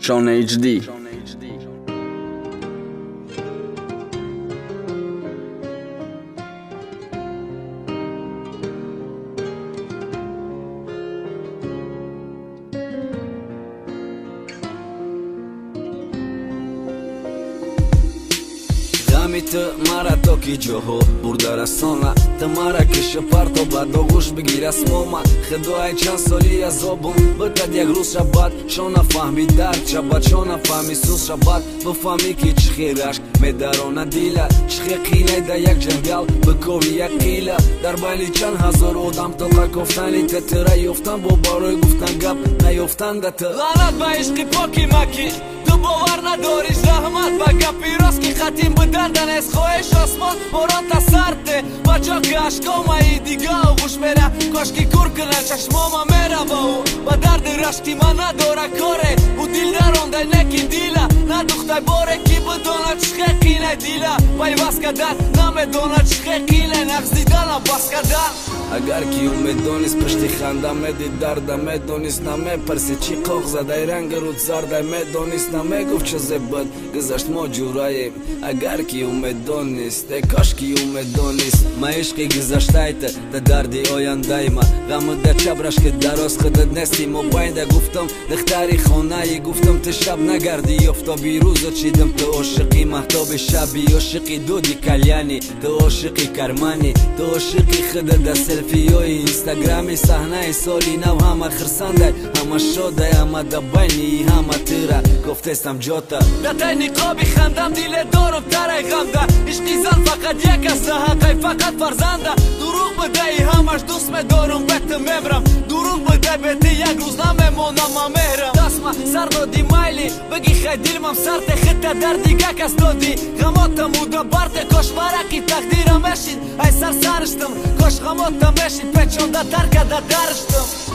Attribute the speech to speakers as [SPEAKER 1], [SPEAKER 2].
[SPEAKER 1] Sean HD.
[SPEAKER 2] Të mara toki gjoho Burdara sona Të mara këshë parto ba Do gush bëgira smoma Khëdoa e qanë solia zobun Bëta diagrus shabat Shona fahmi dar Qabat shona fahmi sus shabat Bë fahmi ki qkhirash Me darona dila Qkhe kila i da jak gjengall Bëkovi jak kila Darbali qanë hazor odam Të ka koftani të tëra joftan Bo baroj guftan gap Na joftan da të
[SPEAKER 3] Lanat ba ishki poki maki Të bovar na dorish rahmat Ba gapiroski khatim bëdandan es khoesh osman Moron ta sarte Ba gjoke ashko ma i diga u gushmera Koshki kur këna qash moma mera vau Ba darde rashti ma na dora kore U dil na ronda nekin dila Na duhtaj bore ki bëdona qke kine dila Pa i vaska dat Na me dona qke kine Na gzdidana baska dat
[SPEAKER 2] Agar ki ju me donis pështi khanda me didar Da me donis na me përsi qi kokza Da i rengër u tsar Da i me donis na me guf që ze bët Gëzasht mo gjuraje Agar ki ju me donis Te kash ki ju me donis Ma ishki gëzashtajte Dhe dardi o janë dajma Ga më dhe qabrash këtë daros Këtë nesti mo bajnë Dhe guftëm Dhe këtari khonaji Guftëm të shab në gardi Jofto biruzët që idëm të oshëki Mahtobi shabi Oshëki dudi kaljani Të oshëki karmani Të oshëki khëdë dhe selfie Instagrami sahna i soli Nav hama khërsandaj Hama shodaj Hama dabajni I hama tëra Koftes tam gjota
[SPEAKER 3] Da taj një kobi khandam Dile dorëm tara i gamda Ishki zan fakat jeka Sa hakaj fakat farzanda Duruk më dhe I hama shdus me dorëm Betë me mram Duruk më dhe beti jak Ruzna me mona ma mehram Dasma sardo di majli Bëgi khajdil mam sarte Khëta dardi gakas dodi Gamota mu do barte Kosh maraki takdira meshin Aj sar sarështëm Kosh gamota meshin Peqon da tarka da darështëm